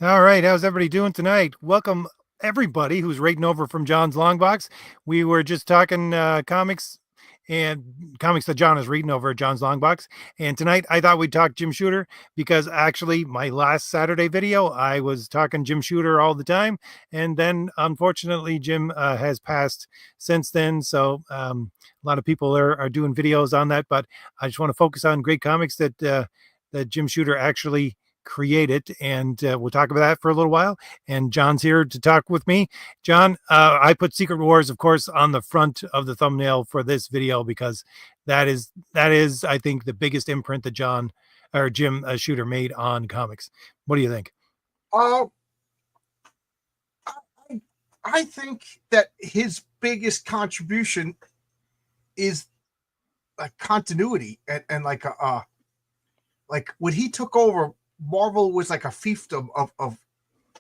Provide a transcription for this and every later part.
All right, how's everybody doing tonight? Welcome everybody who's raiding over from John's Longbox. We were just talking comics and comics that John is reading over at John's Longbox. And tonight I thought we'd talk Jim Shooter because actually my last Saturday video I was talking Jim Shooter all the time, and then unfortunately Jim has passed since then. So a lot of people are doing videos on that, but I just want to focus on great comics that Jim Shooter actually created, and we'll talk about that for a little while. And John's here to talk with me. John, I put Secret Wars, of course, on the front of the thumbnail for this video because that is I think the biggest imprint that John or Jim Shooter made on comics. What do you think? Uh, I, I think that his biggest contribution is like continuity and like when he took over, Marvel was like a fiefdom of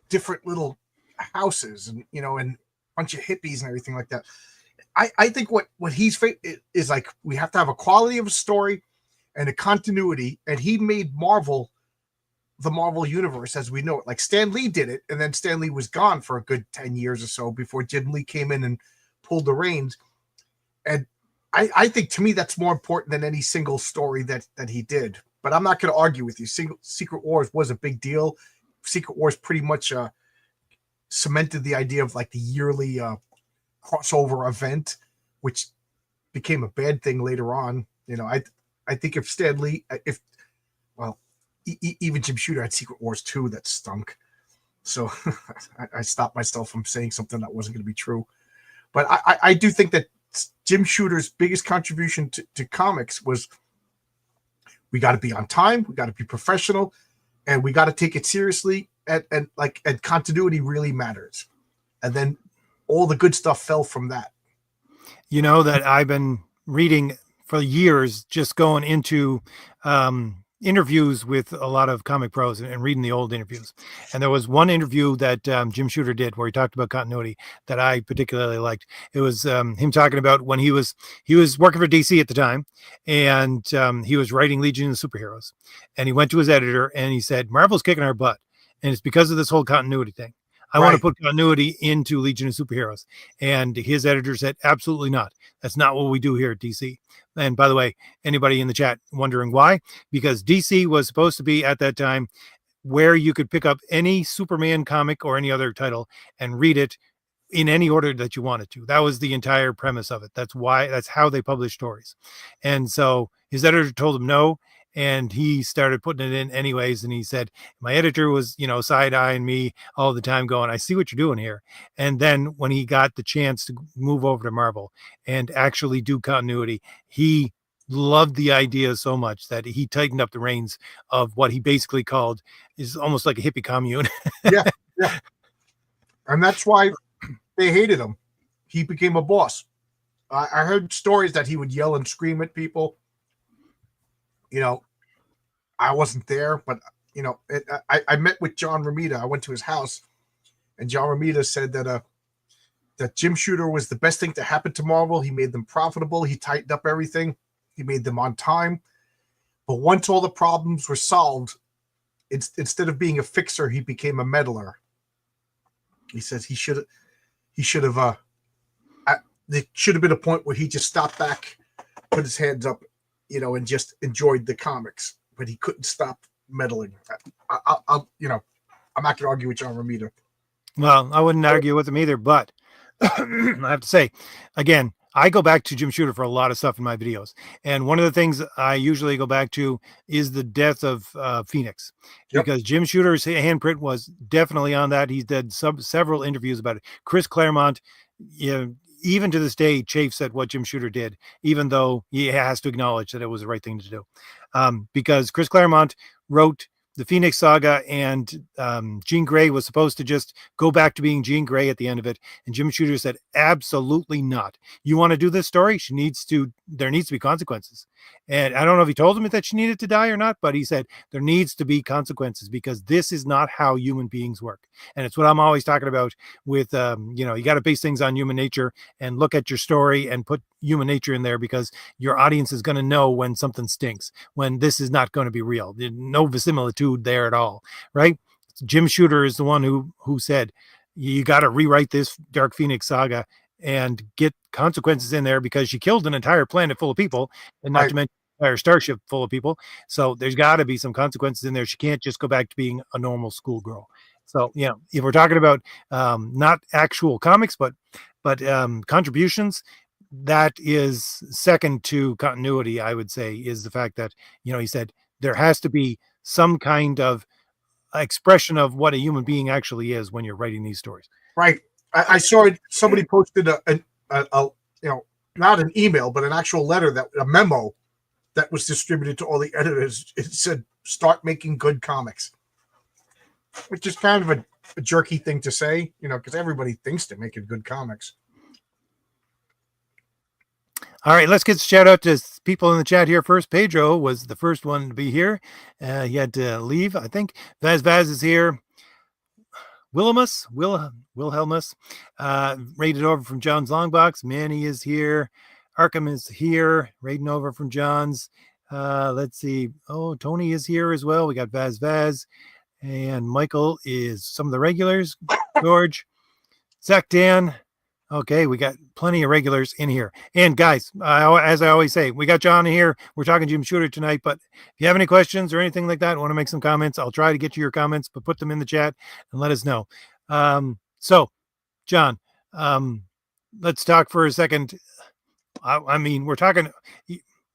different little houses and and a bunch of hippies and everything like that. I think what he's is like we have to have a quality of a story and a continuity, and he made Marvel the Marvel universe as we know it. Like Stan Lee did it, and then Stan Lee was gone for a good 10 years or so before Jim Lee came in and pulled the reins. And I think to me that's more important than any single story that he did. But I'm not going to argue with you. Secret Wars was a big deal. Secret Wars pretty much cemented the idea of like the yearly crossover event, which became a bad thing later on. I think if Stan Lee, even Jim Shooter had Secret Wars 2 that stunk. So I stopped myself from saying something that wasn't going to be true. But I do think that Jim Shooter's biggest contribution to comics was we got to be on time, we got to be professional, and we got to take it seriously. And continuity really matters. And then all the good stuff fell from that. You know that I've been reading for years, just going into interviews with a lot of comic pros and reading the old interviews. And there was one interview that Jim Shooter did where he talked about continuity that I particularly liked. It was him talking about when he was working for DC at the time, and he was writing Legion of Superheroes, and he went to his editor and he said, Marvel's kicking our butt, and it's because of this whole continuity thing. I want to put continuity into Legion of Superheroes. And his editor said, absolutely not. That's not what we do here at DC. And by the way, anybody in the chat wondering why? Because DC was supposed to be at that time where you could pick up any Superman comic or any other title and read it in any order that you wanted to. That was the entire premise of it. That's how they publish stories. And so his editor told him no, and he started putting it in anyways. And he said, my editor was, side-eyeing me all the time going, I see what you're doing here. And then when he got the chance to move over to Marvel and actually do continuity, he loved the idea so much that he tightened up the reins of what he basically called is almost like a hippie commune. Yeah. And that's why they hated him. He became a boss. I heard stories that he would yell and scream at people. I wasn't there, but I met with John Romita. I went to his house, and John Romita said that Jim Shooter was the best thing to happen to Marvel. He made them profitable. He tightened up everything. He made them on time. But once all the problems were solved, instead of being a fixer, he became a meddler. He says he should have. There should have been a point where he just stopped back, put his hands up, and just enjoyed the comics, but he couldn't stop meddling. I'm not going to argue with John Romita. Well, I wouldn't argue with him either, but I have to say, again, I go back to Jim Shooter for a lot of stuff in my videos. And one of the things I usually go back to is the death of Phoenix, because Jim Shooter's handprint was definitely on that. He's did several interviews about it. Chris Claremont, even to this day, chafes at what Jim Shooter did, even though he has to acknowledge that it was the right thing to do. Because Chris Claremont wrote the Phoenix Saga, and Jean Grey was supposed to just go back to being Jean Grey at the end of it. And Jim Shooter said, absolutely not. You want to do this story? There needs to be consequences. And I don't know if he told him that she needed to die or not, but he said there needs to be consequences because this is not how human beings work. And it's what I'm always talking about with, you got to base things on human nature and look at your story and put human nature in there, because your audience is going to know when something stinks, when this is not going to be real. No verisimilitude there at all, right? Jim Shooter is the one who said you got to rewrite this Dark Phoenix saga and get consequences in there because she killed an entire planet full of people, and not to mention an entire starship full of people. So there's got to be some consequences in there. She can't just go back to being a normal schoolgirl. So if we're talking about not actual comics, but contributions, that is second to continuity. I would say is the fact that he said there has to be some kind of expression of what a human being actually is when you're writing these stories. Right. I saw it. Somebody posted a not an email, but an actual letter, a memo that was distributed to all the editors. It said, "Start making good comics," which is kind of a jerky thing to say, because everybody thinks they're making good comics. All right, let's get a shout out to people in the chat here first. Pedro was the first one to be here. He had to leave, I think. Vaz is here. Wilhelmus, raided over from John's Longbox. Manny is here. Arkham is here, raiding over from John's. Let's see. Oh, Tony is here as well. We got Vaz. And Michael is some of the regulars. George, Zach, Dan. Okay, we got plenty of regulars in here. And guys, as I always say, we got John in here. We're talking Jim Shooter tonight, but if you have any questions or anything like that, want to make some comments, I'll try to get to your comments, but put them in the chat and let us know. So, John, let's talk for a second. I mean, we're talking...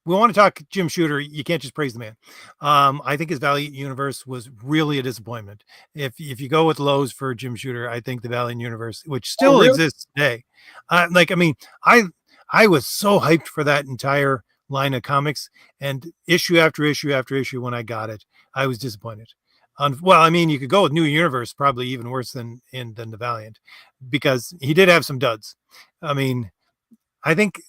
We want to talk Jim Shooter. You can't just praise the man. I think his Valiant universe was really a disappointment. If you go with lows for Jim Shooter, I think the Valiant universe, which still exists today, I was so hyped for that entire line of comics, and issue after issue after issue, when I got it, I was disappointed. You could go with New Universe, probably even worse than the Valiant, because he did have some duds. I mean, I think.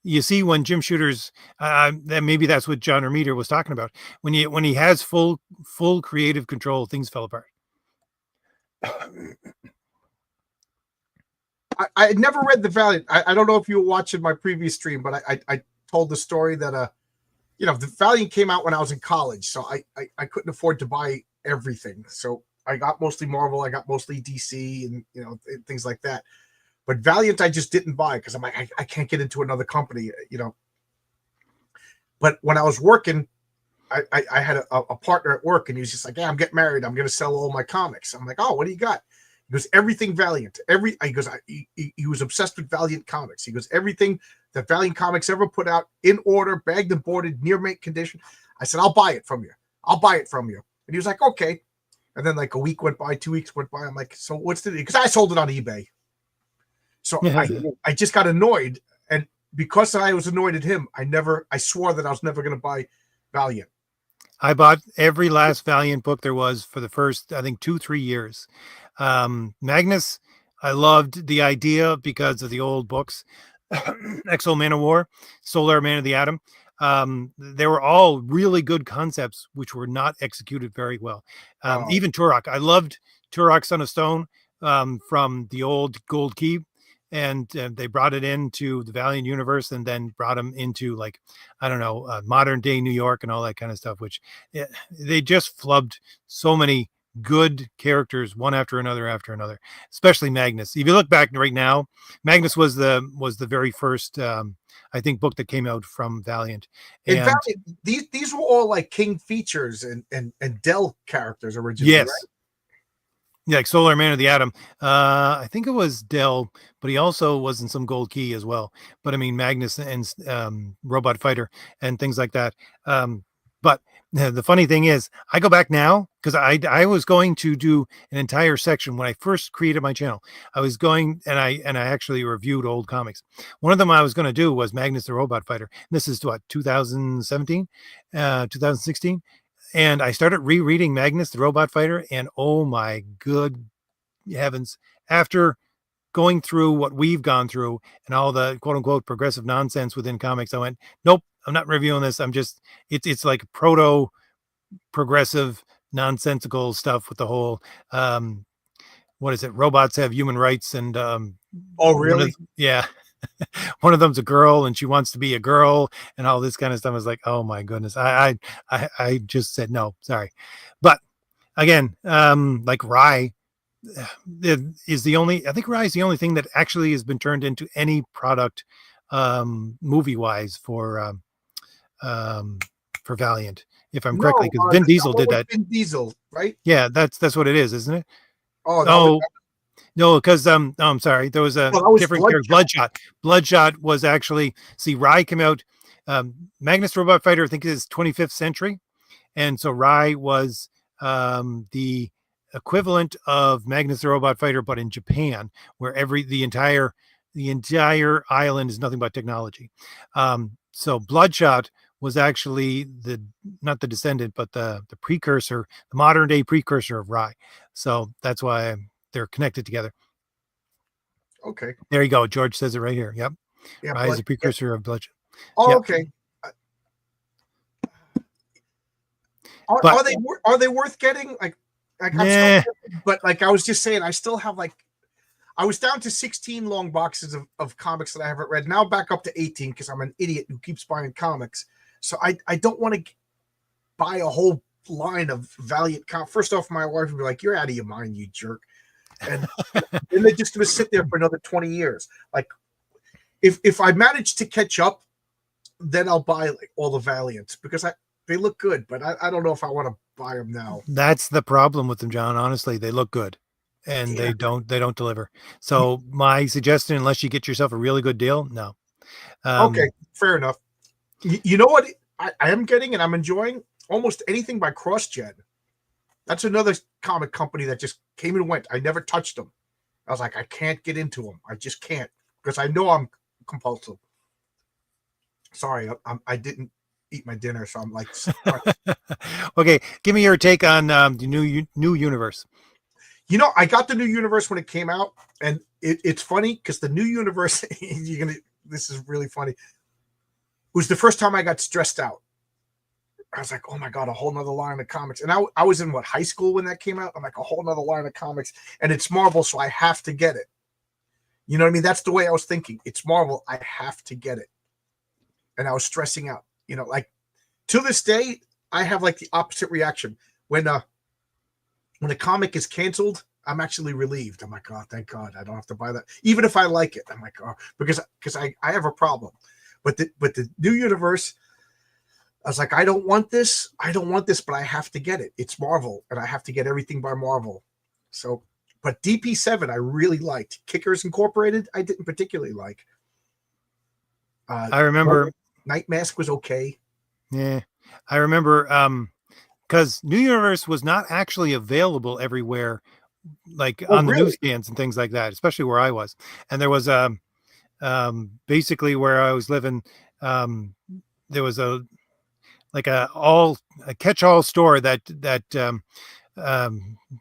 You see, when Jim Shooter's, maybe that's what John Romita was talking about. When he has full creative control, things fell apart. I never read the Valiant. I don't know if you were watching my previous stream, but I told the story that the Valiant came out when I was in college, so I couldn't afford to buy everything. So I got mostly Marvel, I got mostly DC, and things like that. But Valiant, I just didn't buy because I'm like, I can't get into another company, But when I was working, I had a partner at work, and he was just like, "Yeah, I'm getting married. I'm going to sell all my comics." I'm like, "Oh, what do you got?" He goes, "Everything Valiant." He was obsessed with Valiant comics. He goes, "Everything that Valiant Comics ever put out, in order, bagged and boarded, near mint condition." I said, "I'll buy it from you. I'll buy it from you." And he was like, "Okay." And then like a week went by, 2 weeks went by. I'm like, "So what's the deal?" Because I sold it on eBay. So I just got annoyed, and because I was annoyed at him, I swore that I was never going to buy Valiant. I bought every last Valiant book there was for the first, I think, 2-3 years. Magnus, I loved the idea because of the old books. Exo Man of War, Solar Man of the Atom. They were all really good concepts, which were not executed very well. Even Turok. I loved Turok, Son of Stone, from the old Gold Key. And they brought it into the Valiant universe, and then brought them into modern day New York and all that kind of stuff, which they just flubbed so many good characters one after another, especially Magnus. If you look back right now, Magnus was the very first, I think, book that came out from Valiant. And Valiant, these were all like King features and Dell characters originally, yes. Right? Yeah, like Solar Man of the Atom. I think it was Dell, but he also was in some Gold Key as well. But I mean, Magnus and Robot Fighter and things like that. But the funny thing is, I go back now because I was going to do an entire section when I first created my channel. I was going and I actually reviewed old comics. One of them I was going to do was Magnus the Robot Fighter. This is what, 2017, 2016. And I started rereading Magnus, the Robot Fighter, and oh my good heavens, after going through what we've gone through and all the quote unquote progressive nonsense within comics, I went, nope, I'm not reviewing this. It's like proto progressive nonsensical stuff with the whole, what is it? Robots have human rights. And, oh, really? Yeah. One of them's a girl and she wants to be a girl and all this kind of stuff. I was like, oh my goodness. I just said, no, sorry. But again, like Rye is the only. I think Rye is the only thing that actually has been turned into any product, movie wise um, for Valiant, if I'm correctly, No, because Vin that Diesel one did was that. Vin Diesel, right? Yeah, that's what it is, isn't it? Oh, that was Oh no, because no, I'm sorry. There was a well, that was different character. Bloodshot. Bloodshot. Bloodshot was actually Rye came out. Magnus Robot Fighter, I think, is 25th century, and so Rye was the equivalent of Magnus the Robot Fighter, but in Japan, where the entire island is nothing but technology. So Bloodshot was actually the not the descendant, but the precursor, the modern day precursor of Rye. So that's why they're connected together. Okay. There you go. George says it right here. Yep. Yeah, Rye is a yeah. precursor of Bloodshot. Oh, Yep. okay. But Are they worth getting? Like I'm still, nah, but like I was just saying, I still have like I was down to 16 long boxes of comics that I haven't read. Now back up to 18 because I'm an idiot who keeps buying comics. So I don't want to buy a whole line of Valiant comics. First off, my wife would be like, "You're out of your mind, you jerk," and then they're just going to sit there for another 20 years. Like if I manage to catch up, then I'll buy like all the Valiants because they look good, but I don't know if I want to buy them now. that's the problem with them, John. Honestly, they look good, and Yeah. they don't deliver. So my suggestion, unless you get yourself a really good deal, no. Okay, Um, fair enough. You know what I am getting and I'm enjoying? Almost anything by CrossGen. That's another comic company that just came and went. I never touched them. I was like, I can't get into them. I just can't because I know I'm compulsive. Sorry, I didn't eat my dinner, so I'm like, okay, give me your take on the new universe. you know, I got the new universe when it came out, and it's funny because the new universe, this is really funny. It was the first time I got stressed out. I was like, oh my God, a whole nother line of comics. And I was in high school when that came out? I'm like, a whole nother line of comics. And it's Marvel, so I have to get it. You know what I mean? That's the way I was thinking. It's Marvel, I have to get it. And I was stressing out. You know, like to this day, I have like the opposite reaction. When a comic is canceled, I'm actually relieved. I'm like, oh, thank God, I don't have to buy that. Even if I like it, I'm like, oh, because I have a problem. But the new universe, I was like, I don't want this, but I have to get it. It's Marvel, and I have to get everything by Marvel. So, but DP7 I really liked. Kickers Incorporated I didn't particularly like. I remember Night Mask was okay. Yeah, I remember because New Universe was not actually available everywhere, like Oh, on the really? newsstands and things like that, especially where I was. And there was basically where I was living, um, there was a like a catch-all store that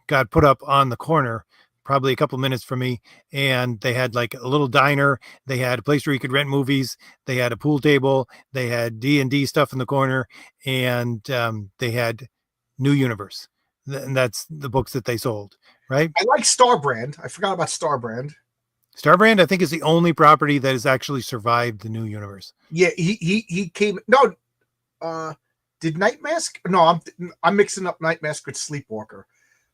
got put up on the corner probably a couple minutes from me, and they had like a little diner, they had a place where you could rent movies, they had a pool table, they had D&D stuff in the corner, and they had New Universe, and that's the books that they sold, right? I like Starbrand. I forgot about Starbrand. Starbrand, I think, is the only property that has actually survived the New Universe. Yeah, he came. No, did Night Mask? No, I'm mixing up Night Mask with Sleepwalker.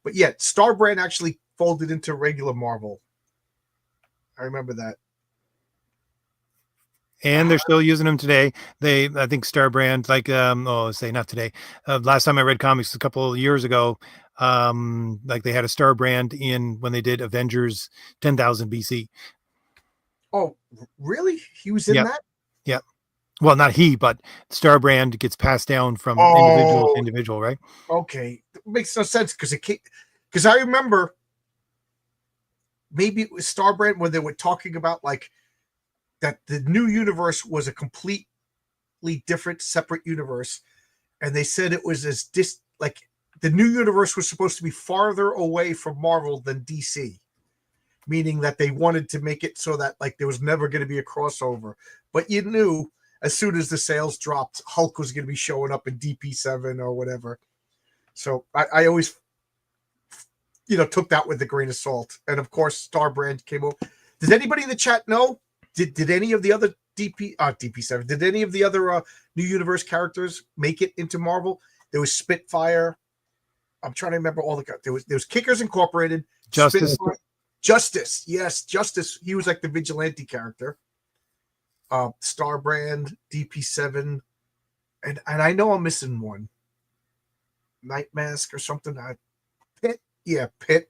But yeah, Starbrand actually folded into regular Marvel. I remember that. And they're still using them today. I think Starbrand, like, say not today. Last time I read comics a couple of years ago, like they had a Starbrand in when they did Avengers 10,000 BC. Oh, really? He was in Yep. that? Yep. Well, not he, but Starbrand gets passed down from individual to individual, right? Okay. It makes no sense because I remember maybe it was Starbrand when they were talking about like that the new universe was a completely different, separate universe, and they said it was like the new universe was supposed to be farther away from Marvel than DC, meaning that they wanted to make it so that like there was never going to be a crossover. But you knew as soon as the sales dropped, Hulk was going to be showing up in DP7 or whatever. So I always, took that with a grain of salt. And of course, Starbrand came over. Does anybody in the chat know? Did any of the other DP7? Did any of the other New Universe characters make it into Marvel? There was Spitfire. I'm trying to remember all the there was Kickers Incorporated, Justice. Justice, yes, Justice. He was like the vigilante character. Starbrand, DP7, and I know I'm missing one. Night Mask or something. Pit, yeah, Pit.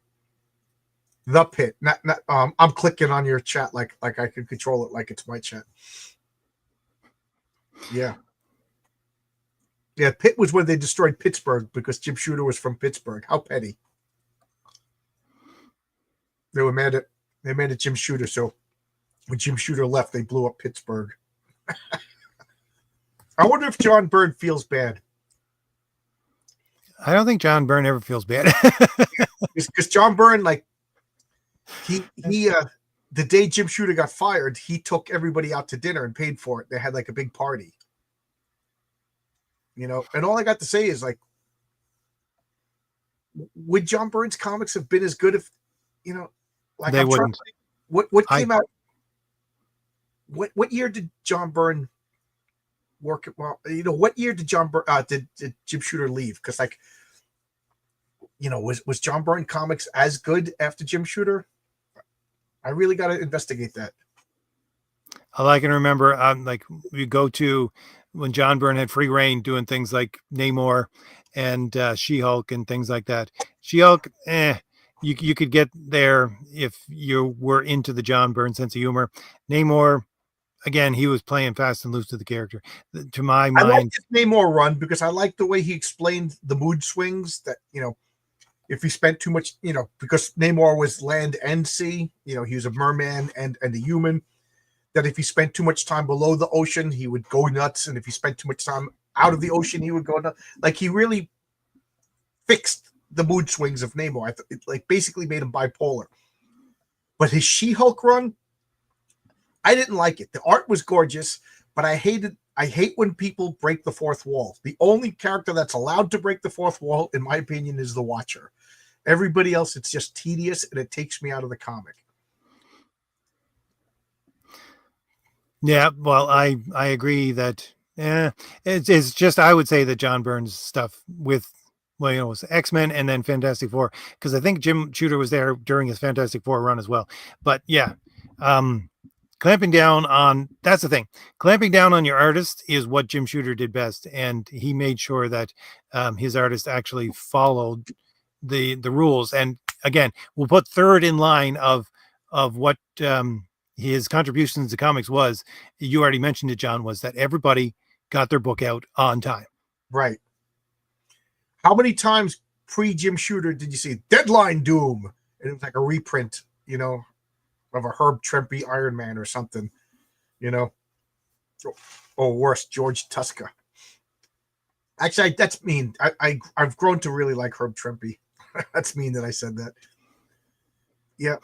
The Pit. Not. I'm clicking on your chat like I can control it like it's my chat. Yeah. Yeah, Pitt was when they destroyed Pittsburgh because Jim Shooter was from Pittsburgh. How petty. They were mad at Jim Shooter, so when Jim Shooter left, they blew up Pittsburgh. I wonder if John Byrne feels bad. I don't think John Byrne ever feels bad. Because John Byrne, like, he the day Jim Shooter got fired, he took everybody out to dinner and paid for it. They had like a big party. You know, and all I got to say is, like, would John Byrne's comics have been as good if, you know, like, they wouldn't. What came out? What year did John Byrne work? Well, you know, what year did did Jim Shooter leave? Because, like, you know, was John Byrne comics as good after Jim Shooter? I really got to investigate that. All I can remember, like, we go to when John Byrne had free reign doing things like Namor and She-Hulk and things like that. She-Hulk, you could get there if you were into the John Byrne sense of humor. Namor, again, he was playing fast and loose to the character. To my mind, I like his Namor run because I like the way he explained the mood swings that, you know, if he spent too much, you know, because Namor was land and sea, you know, he was a merman and a human, that if he spent too much time below the ocean, he would go nuts. And if he spent too much time out of the ocean, he would go nuts. Like, he really fixed the mood swings of Namor. I it, like, basically made him bipolar. But his She-Hulk run, I didn't like it. The art was gorgeous, but I hate when people break the fourth wall. The only character that's allowed to break the fourth wall, in my opinion, is the Watcher. Everybody else, it's just tedious and it takes me out of the comic. Yeah, well, I agree that it's just, I would say that John Byrne's stuff with, well, you know, it was X-Men and then Fantastic Four, because I think Jim Shooter was there during his Fantastic Four run as well. But yeah, clamping down on, that's the thing. Clamping down on your artist is what Jim Shooter did best, and he made sure that his artist actually followed the rules. And again, we'll put third in line of what his contributions to comics was. You already mentioned it, John, was that everybody got their book out on time. Right. How many times pre-Jim Shooter did you see Deadline Doom? And it was like a reprint, you know, of a Herb Trimpe Iron Man or something, you know. Or worse, George Tuska. Actually, that's mean. I've grown to really like Herb Trimpe. That's mean that I said that. Yeah.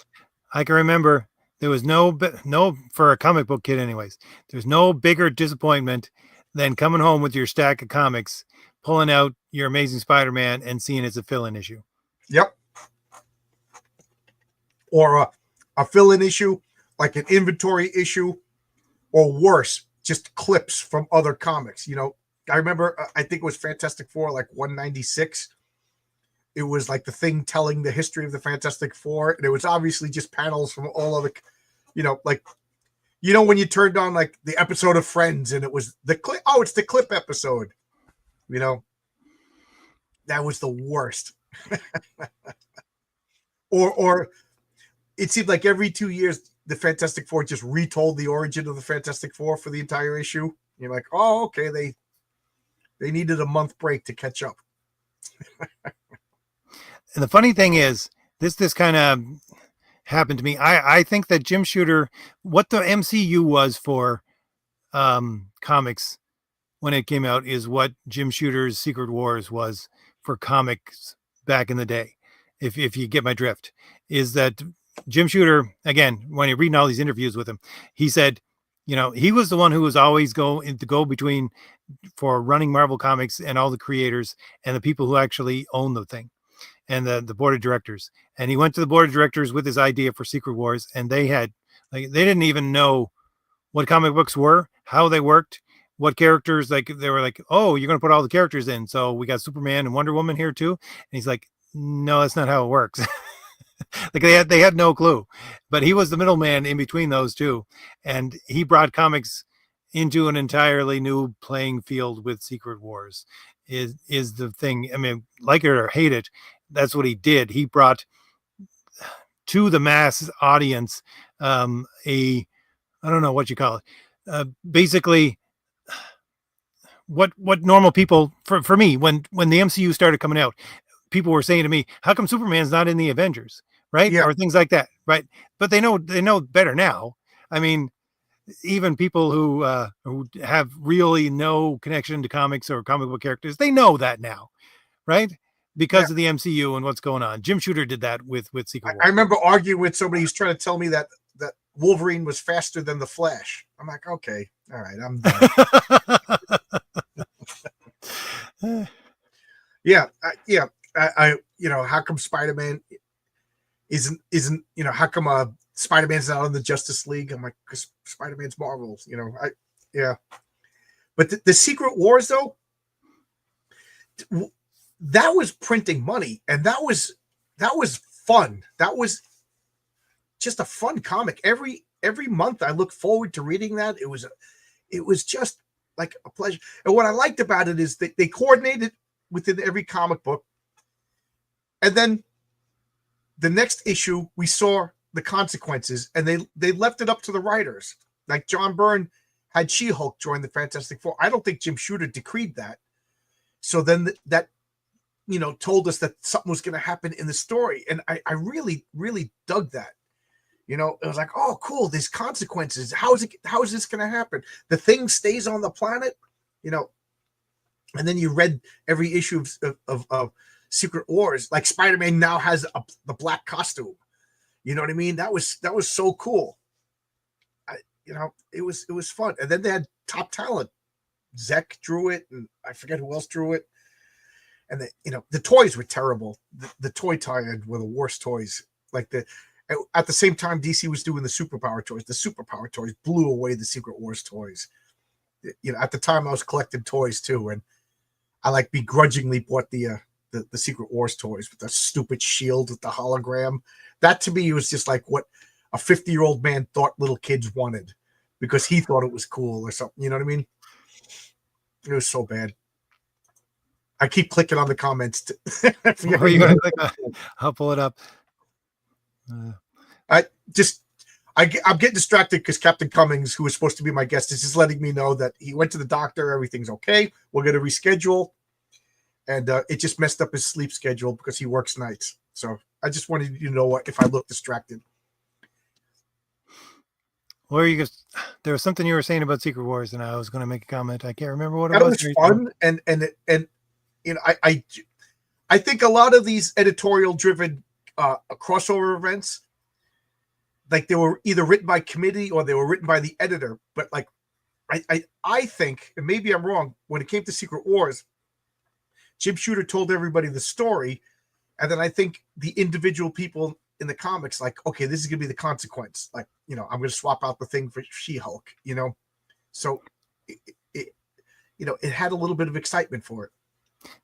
I can remember there was no, for a comic book kid anyways, there's no bigger disappointment than coming home with your stack of comics, pulling out your Amazing Spider-Man and seeing it's a fill-in issue. Yep. Or a fill-in issue, like an inventory issue, or worse, just clips from other comics. You know, I remember, I think it was Fantastic Four, like 196. It was like the Thing telling the history of the Fantastic Four, and it was obviously just panels from all of the, you know, like, you know, when you turned on like the episode of Friends and it was the clip, oh, it's the clip episode, you know, that was the worst. or it seemed like every 2 years the Fantastic Four just retold the origin of the Fantastic Four for the entire issue. You're like, oh, okay, they needed a month break to catch up. And the funny thing is, this kind of happened to me. I think that Jim Shooter, what the MCU was for comics when it came out, is what Jim Shooter's Secret Wars was for comics back in the day. If you get my drift, is that Jim Shooter, again, when you're reading all these interviews with him, he said, you know, he was the one who was always go between for running Marvel Comics and all the creators and the people who actually own the thing, and the board of directors. And he went to the board of directors with his idea for Secret Wars, and they didn't even know what comic books were, how they worked, what characters, like they were like, oh, you're going to put all the characters in. So we got Superman and Wonder Woman here too. And he's like, no, that's not how it works. Like they had no clue, but he was the middleman in between those two. And he brought comics into an entirely new playing field with Secret Wars is the thing. I mean, like it or hate it, that's what he did. He brought to the mass audience a, I don't know what you call it, basically what normal people, for me, when the MCU started coming out, people were saying to me, how come Superman's not in the Avengers, right? Yeah. Or things like that, right? But they know better now. I mean, even people who have really no connection to comics or comic book characters, they know that now, right? Because of the MCU and what's going on. Jim Shooter did that with Secret Wars. I remember arguing with somebody who's trying to tell me that Wolverine was faster than the Flash. I'm like, okay, all right, I'm done. I how come Spider-Man isn't how come Spider-Man's not on the Justice League? I'm like, because Spider-Man's Marvel, But the Secret Wars, though, that was printing money, and that was fun. That was just a fun comic. Every month I look forward to reading that. It was just like a pleasure. And what I liked about it is that they coordinated within every comic book. And then the next issue, we saw the consequences, and they left it up to the writers. Like John Byrne had She-Hulk join the Fantastic Four. I don't think Jim Shooter decreed that. So then that told us that something was going to happen in the story. And I really, really dug that. It was like, oh, cool, there's consequences. How is this going to happen? The Thing stays on the planet, and then you read every issue of Secret Wars. Like Spider-Man now has the black costume. You know what I mean? That was so cool. It was fun. And then they had top talent. Zek drew it, and I forget who else drew it. And the toys were terrible. The toy tie-in were the worst toys. Like at the same time, DC was doing the superpower toys. The superpower toys blew away the Secret Wars toys. At the time I was collecting toys too, and I begrudgingly bought the Secret Wars toys with the stupid shield with the hologram. That to me was just like what a 50-year-old man thought little kids wanted because he thought it was cool or something. You know what I mean? It was so bad. I keep clicking on the comments. I'll pull it up. I'm getting distracted because Captain Cummings, who was supposed to be my guest, is just letting me know that he went to the doctor. Everything's okay. We're going to reschedule. And it just messed up his sleep schedule because he works nights. So I just wanted you to know if I look distracted. Or there was something you were saying about Secret Wars, and I was going to make a comment. I can't remember what it was. It was fun, and I think a lot of these editorial driven crossover events, like they were either written by committee or they were written by the editor. But like I think, and maybe I'm wrong, when it came to Secret Wars, Jim Shooter told everybody the story, and then I think the individual people in the comics, like, okay, this is gonna be the consequence. Like, I'm gonna swap out the Thing for She-Hulk. So it had a little bit of excitement for it.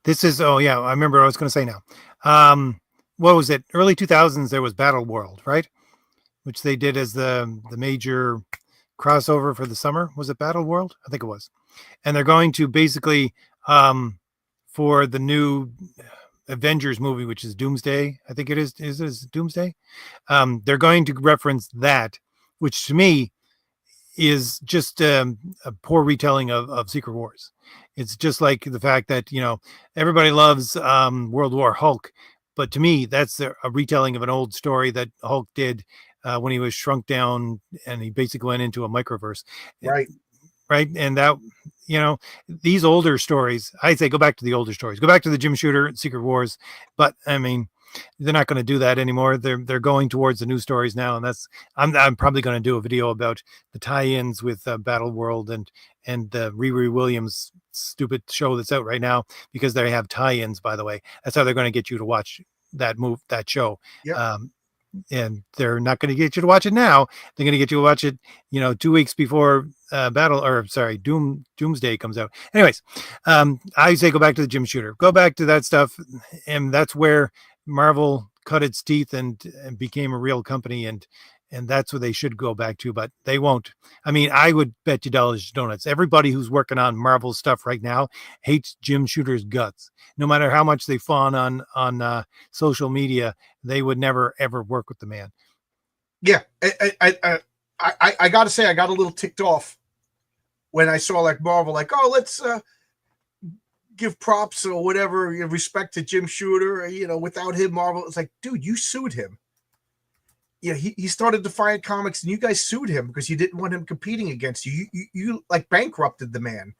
This is, oh yeah, I remember what I was going to say now. What was it? Early 2000s, there was Battle World, right? Which they did as the major crossover for the summer. Was it Battle World? I think it was. And they're going to basically, for the new Avengers movie, which is Doomsday, I think it is Doomsday. They're going to reference that, which to me is just a poor retelling of Secret Wars. It's just like the fact that, everybody loves World War Hulk, but to me, that's a retelling of an old story that Hulk did when he was shrunk down and he basically went into a microverse. Right. Right. And that, these older stories, I'd say go back to the older stories, go back to the Jim Shooter Secret Wars. But I mean, they're not going to do that anymore. They're going towards the new stories now, and I'm probably going to do a video about the tie-ins with Battle World and Riri Williams' stupid show that's out right now, because they have tie-ins. By the way, that's how they're going to get you to watch that show. Yep. and they're not going to get you to watch it now. They're going to get you to watch it, 2 weeks before Doomsday comes out. Anyways, I say go back to the Jim Shooter, go back to that stuff, and that's where Marvel cut its teeth and became a real company, and that's what they should go back to, but they won't. I mean, I would bet you dollars to donuts. Everybody who's working on Marvel stuff right now hates Jim Shooter's guts. No matter how much they fawn on social media, they would never ever work with the man. Yeah, I got to say, I got a little ticked off when I saw like Marvel, like, oh, let's give props or whatever, respect to Jim Shooter. Without him, Marvel. It's like, dude, you sued him. Yeah, he started Defiant Comics, and you guys sued him because you didn't want him competing against you. You like bankrupted the man,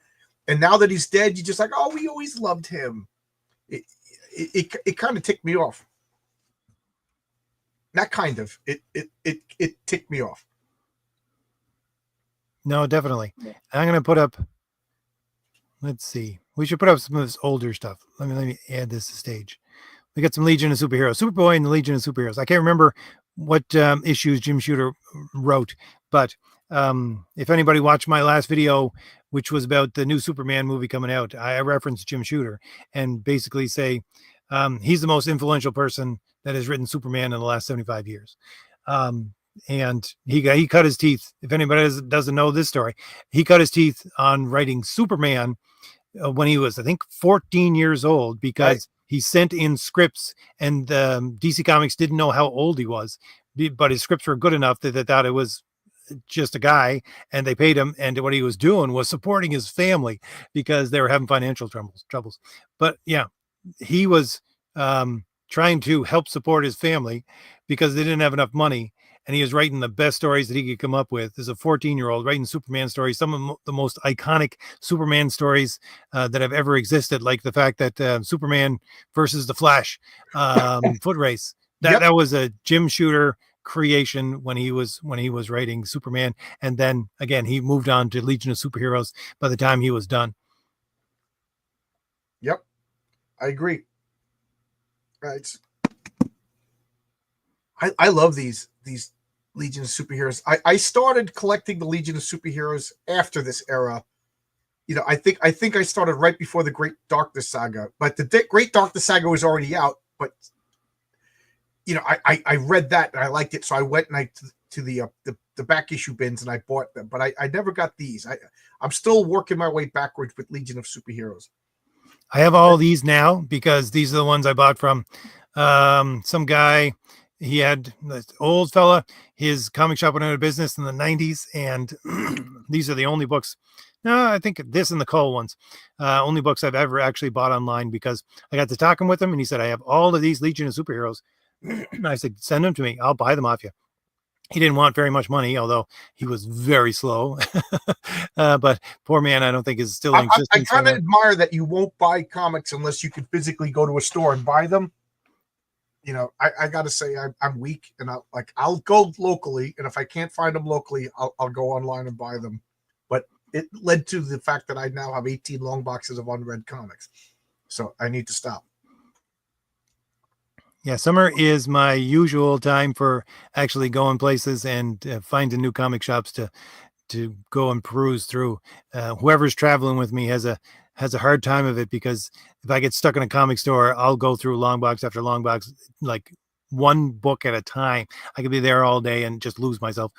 and now that he's dead, you just like, oh, we always loved him. It kind of ticked me off. Not kind of. It ticked me off. No, definitely. I'm gonna put up. Let's see. We should put up some of this older stuff. Let me add this to stage. We got some Legion of Superheroes, Superboy and the Legion of Superheroes. I can't remember what issues Jim Shooter wrote, but if anybody watched my last video, which was about the new Superman movie coming out, I referenced Jim Shooter and basically say he's the most influential person that has written Superman in the last 75 years. And he cut his teeth. If anybody doesn't know this story, he cut his teeth on writing Superman when he was, I think, 14 years old, because he sent in scripts, and DC Comics didn't know how old he was, but his scripts were good enough that they thought it was just a guy, and they paid him. And what he was doing was supporting his family because they were having financial troubles. But yeah, he was trying to help support his family because they didn't have enough money. And he was writing the best stories that he could come up with. As a 14-year-old writing Superman stories, some of the most iconic Superman stories that have ever existed, like the fact that Superman versus the Flash foot race. That was a Jim Shooter creation when he was writing Superman, and then again he moved on to Legion of Superheroes by the time he was done. Yep, I agree. Right. I love these Legion of Superheroes. I started collecting the Legion of Superheroes after this era. I think I started right before the Great Darkness Saga, but the Great Darkness Saga was already out. But I read that and I liked it, so I went and to the back issue bins and I bought them. But I never got these. I'm still working my way backwards with Legion of Superheroes. I have all these now because these are the ones I bought from some guy. He had this old fella, his comic shop went out of business in the 90s, and these are the only books. No, I think this and the Cull ones, only books I've ever actually bought online, because I got to talking with him and he said, I have all of these Legion of Superheroes. I said, send them to me. I'll buy them off you. He didn't want very much money, although he was very slow. But poor man, I don't think is still in existence. I kind of admire that you won't buy comics unless you can physically go to a store and buy them. I got to say I'm weak, and I'll go locally, and if I can't find them locally, I'll go online and buy them. But it led to the fact that I now have 18 long boxes of unread comics, so I need to stop. Yeah, summer is my usual time for actually going places and finding new comic shops to go and peruse through. Whoever's traveling with me has a hard time of it, because if I get stuck in a comic store, I'll go through long box after long box, like one book at a time. I could be there all day and just lose myself.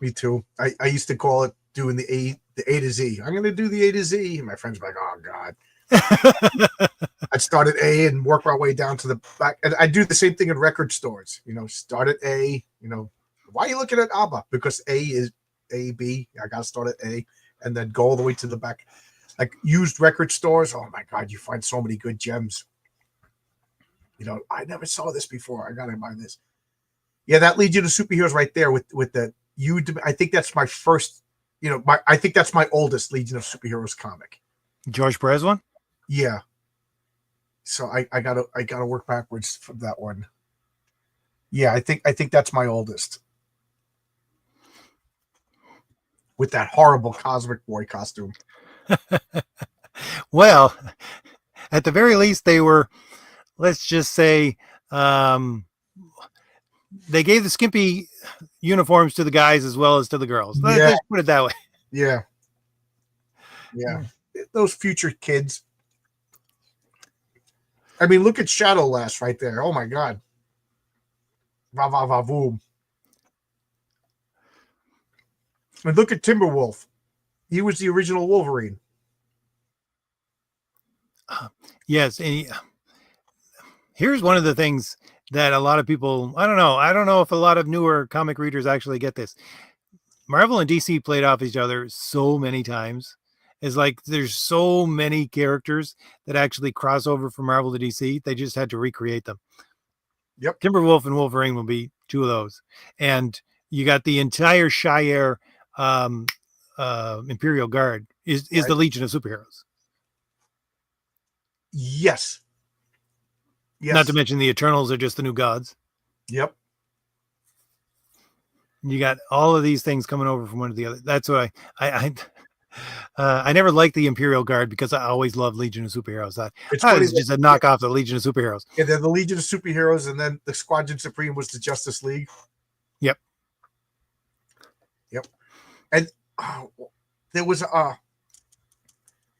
Me too. I used to call it doing the A to Z. I'm going to do the A to Z. And my friends were like, oh God. I'd start at A and work my way down to the back. And I do the same thing in record stores. Start at A. Why are you looking at ABBA? Because A is A, B. I got to start at A and then go all the way to the back. Like used record stores. Oh my God, you find so many good gems. I never saw this before. I got to buy this. Yeah, that Legion of Superheroes right there with the I think that's my first. I think that's my oldest Legion of Superheroes comic. George Perez one. Yeah. So I gotta work backwards from that one. Yeah, I think that's my oldest. With that horrible Cosmic Boy costume. Well, at the very least, they were let's just say, they gave the skimpy uniforms to the guys as well as to the girls. Yeah. Let's put it that way. Yeah. Yeah. Those future kids. I mean, look at Shadow Lass right there. Oh my God. Va va va boom. And look at Timberwolf. He was the original Wolverine. Yes. And here's one of the things that a lot of people, I don't know if a lot of newer comic readers actually get this. Marvel and DC played off each other so many times. It's like there's so many characters that actually cross over from Marvel to DC. They just had to recreate them. Yep. Timberwolf and Wolverine will be two of those. And you got the entire Shire Imperial Guard is Right. the Legion of Superheroes. Yes. Yes. Not to mention the Eternals are just the new gods. Yep. You got all of these things coming over from one to the other. That's what I never liked the Imperial Guard because I always loved Legion of Superheroes. It's funny It's just a knockoff of the Legion of Superheroes. Yeah, they're the Legion of Superheroes, and then the Squadron Supreme was the Justice League. Yep. Yep. And there was a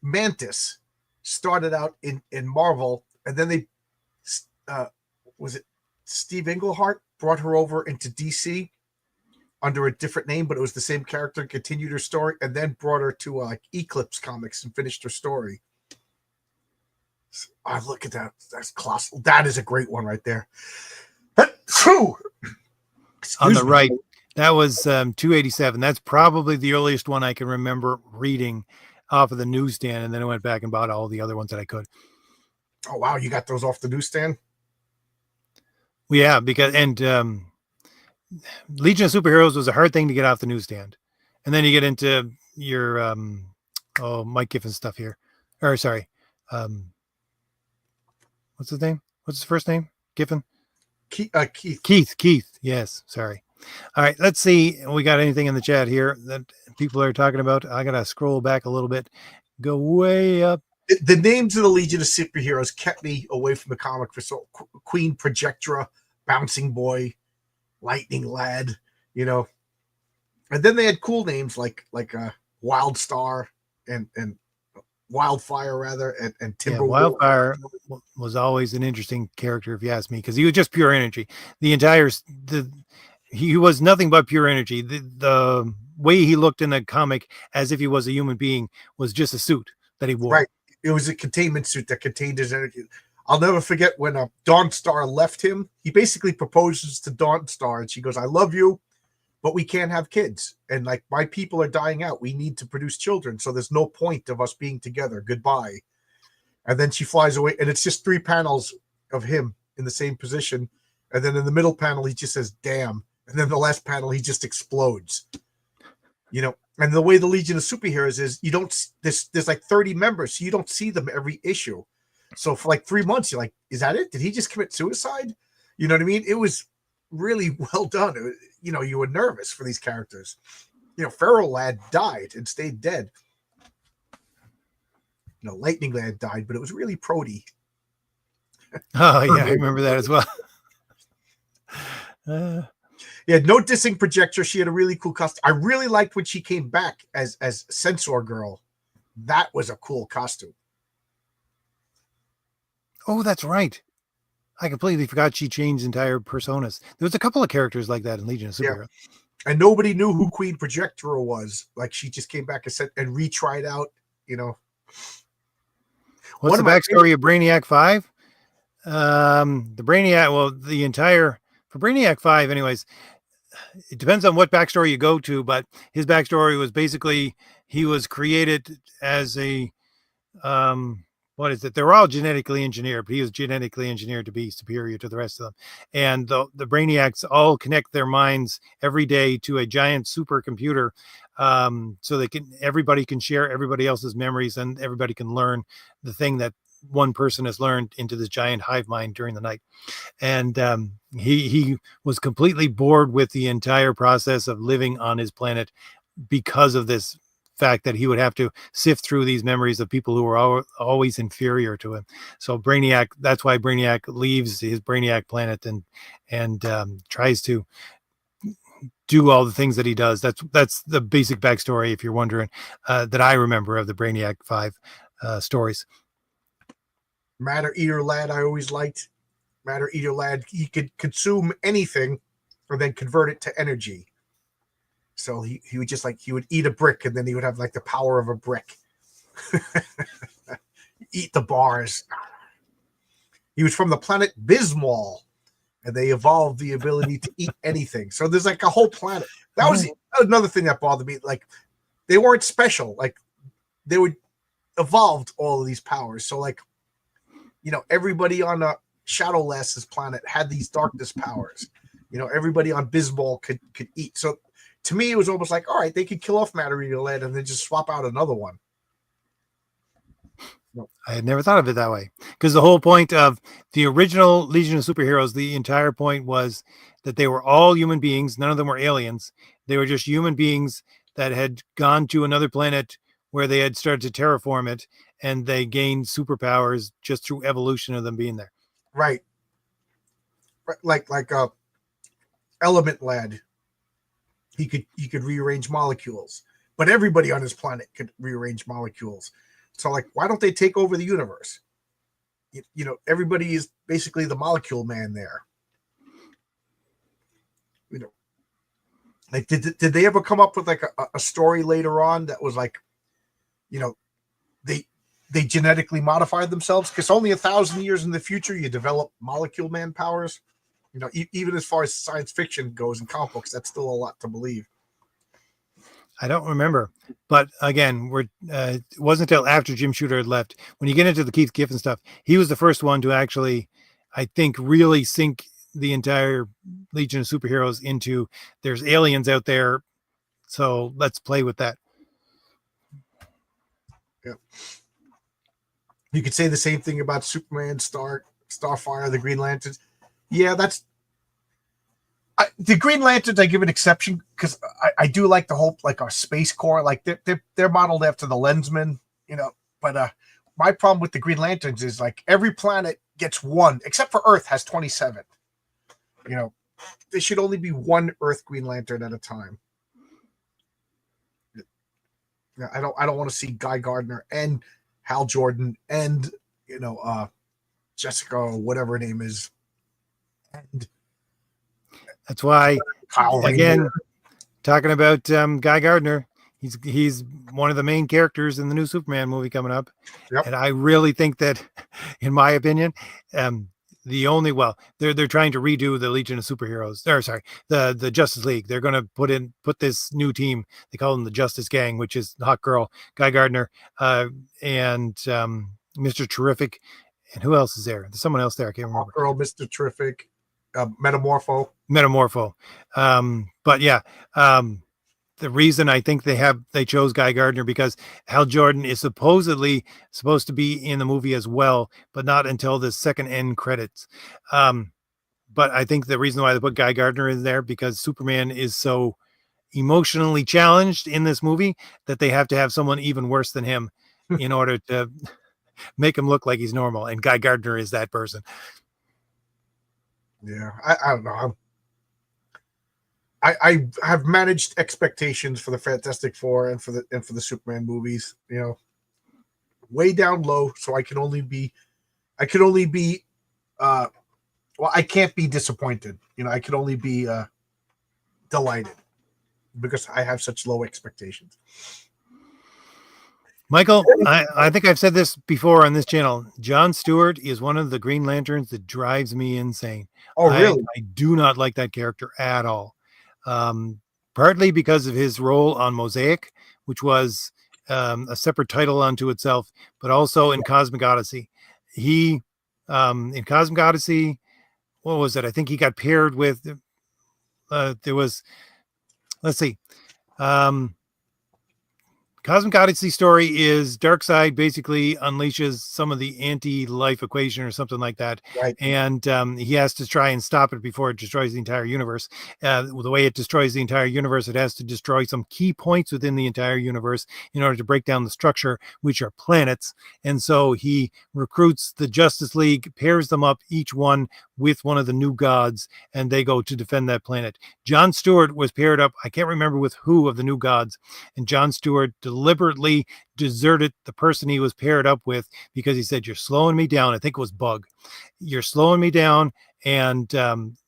Mantis started out in Marvel, and then they was it Steve Englehart brought her over into DC under a different name, but it was the same character, continued her story, and then brought her to Eclipse Comics and finished her story. Oh, look at that. That's colossal. That is a great one right there. On the right, that was 287. That's probably the earliest one I can remember reading off of the newsstand, and then I went back and bought all the other ones that I could. Oh, wow. You got those off the newsstand? Well, yeah, because Legion of Superheroes was a hard thing to get off the newsstand. And then you get into your Mike Giffen stuff here. Or sorry. What's his name? What's his first name? Giffen? Keith. Keith. Yes. Sorry. All right. Let's see. We got anything in the chat here that people are talking about? I got to scroll back a little bit. Go way up. The names of the Legion of Superheroes kept me away from the comic for so Queen Projectra, Bouncing Boy, Lightning Lad, and then they had cool names like Wildstar and Wildfire rather and Timber. Yeah, Wildfire was always an interesting character if you ask me, because he was just pure energy. He was nothing but pure energy. The way he looked in the comic as if he was a human being was just a suit that he wore. Right. It was a containment suit that contained his energy. I'll never forget when Dawnstar left him. He basically proposes to Dawnstar, and she goes, "I love you, but we can't have kids. And my people are dying out. We need to produce children. So there's no point of us being together. Goodbye." And then she flies away, and it's just 3 panels of him in the same position. And then in the middle panel, he just says, "Damn." And then the last panel, he just explodes. And the way the Legion of Superheroes is, you don't, there's 30 members, so you don't see them every issue. So for 3 months, you're like, is that it? Did he just commit suicide? You know what I mean? It was really well done. You were nervous for these characters. Feral Lad died and stayed dead. Lightning Lad died, but it was really Prody. Oh, yeah, I remember that as well. Yeah, no dissing Projector. She had a really cool costume. I really liked when she came back as Censor Girl. That was a cool costume. Oh, that's right. I completely forgot she changed entire personas. There was a couple of characters like that in Legion of Superheroes. Yeah. And nobody knew who Queen Projector was. She just came back and retried out, What's the backstory of Brainiac 5? The Brainiac, for Brainiac 5, anyways, it depends on what backstory you go to, but his backstory was basically he was created as a what is it? They're all genetically engineered, but he was genetically engineered to be superior to the rest of them. And the Brainiacs all connect their minds every day to a giant supercomputer, so everybody can share everybody else's memories, and everybody can learn the thing that one person has learned into this giant hive mind during the night. And he was completely bored with the entire process of living on his planet because of this fact that he would have to sift through these memories of people who were always inferior to him. So Brainiac, that's why Brainiac leaves his Brainiac planet and tries to do all the things that he does. That's the basic backstory, if you're wondering, that I remember of the Brainiac 5 stories. Matter Eater Lad, I always liked. Matter Eater Lad, he could consume anything or then convert it to energy. So he would just he would eat a brick and then he would have like the power of a brick. Eat the bars. He was from the planet Bismol, and they evolved the ability to eat anything. So there's like a whole planet. That was another thing that bothered me. Like, they weren't special. Like, they would evolved all of these powers. So like, everybody on Shadowless's planet had these darkness powers. Everybody on Bismol could eat. So to me, it was almost like, all right, they could kill off Matter Eater Lad and then just swap out another one. I had never thought of it that way, because the whole point of the original Legion of Superheroes, the entire point was that they were all human beings. None of them were aliens. They were just human beings that had gone to another planet where they had started to terraform it, and they gained superpowers just through evolution of them being there. Right. Like Element Lad. He could rearrange molecules, but everybody on his planet could rearrange molecules. So like, why don't they take over the universe? Everybody is basically the molecule man there. Like, did they ever come up with like a story later on that was like, they genetically modified themselves? Because only 1,000 years in the future you develop molecule man powers. Even as far as science fiction goes in comic books, that's still a lot to believe. I don't remember, but again, it wasn't until after Jim Shooter had left. When you get into the Keith Giffen stuff, he was the first one to actually, I think, really sink the entire Legion of Superheroes into there's aliens out there, so let's play with that. Yeah. You could say the same thing about Superman, Starfire, the Green Lanterns. Yeah, the Green Lanterns, I give an exception because I do like the whole, like, our Space Corps. Like, they're modeled after the Lensmen, but my problem with the Green Lanterns is, like, every planet gets one, except for Earth has 27. There should only be one Earth Green Lantern at a time. I don't want to see Guy Gardner and Hal Jordan and Jessica or whatever her name is. And that's why, Kyle again, Rayner. Talking about Guy Gardner, he's one of the main characters in the new Superman movie coming up. Yep. And I really think that, in my opinion, they're trying to redo the Legion of Superheroes. Or sorry, the Justice League. They're going to put this new team. They call them the Justice Gang, which is Hawk Girl, Guy Gardner, and Mr. Terrific. And who else is there? There's someone else there. I can't remember. Hawk Girl, Mr. Terrific, Metamorpho. But yeah, the reason I think they chose Guy Gardner because Hal Jordan is supposedly supposed to be in the movie as well, but not until the second end credits. But I think the reason why they put Guy Gardner in there because Superman is so emotionally challenged in this movie that they have to have someone even worse than him in order to make him look like he's normal. And Guy Gardner is that person. Yeah, I don't know. I have managed expectations for the Fantastic Four and for the Superman movies, way down low, so I can't be disappointed. I can only be delighted because I have such low expectations. Michael, I think I've said this before on this channel. John Stewart is one of the Green Lanterns that drives me insane. Oh, really? I do not like that character at all. Partly because of his role on Mosaic, which was a separate title unto itself, but also in Cosmic Odyssey. He, in Cosmic Odyssey, what was it? I think he got paired with, let's see. Cosmic Odyssey story is Darkseid basically unleashes some of the anti-life equation or something like that, Right. and he has to try and stop it before it destroys the entire universe. The way it destroys the entire universe, it has to destroy some key points within the entire universe in order to break down the structure, which are planets. And so he recruits the Justice League, pairs them up, each one with one of the new gods, and they go to defend that planet. John Stewart was paired up, I can't remember with who of the new gods, and John Stewart deliberately deserted the person he was paired up with because he said, "You're slowing me down." I think it was Bug. "You're slowing me down, and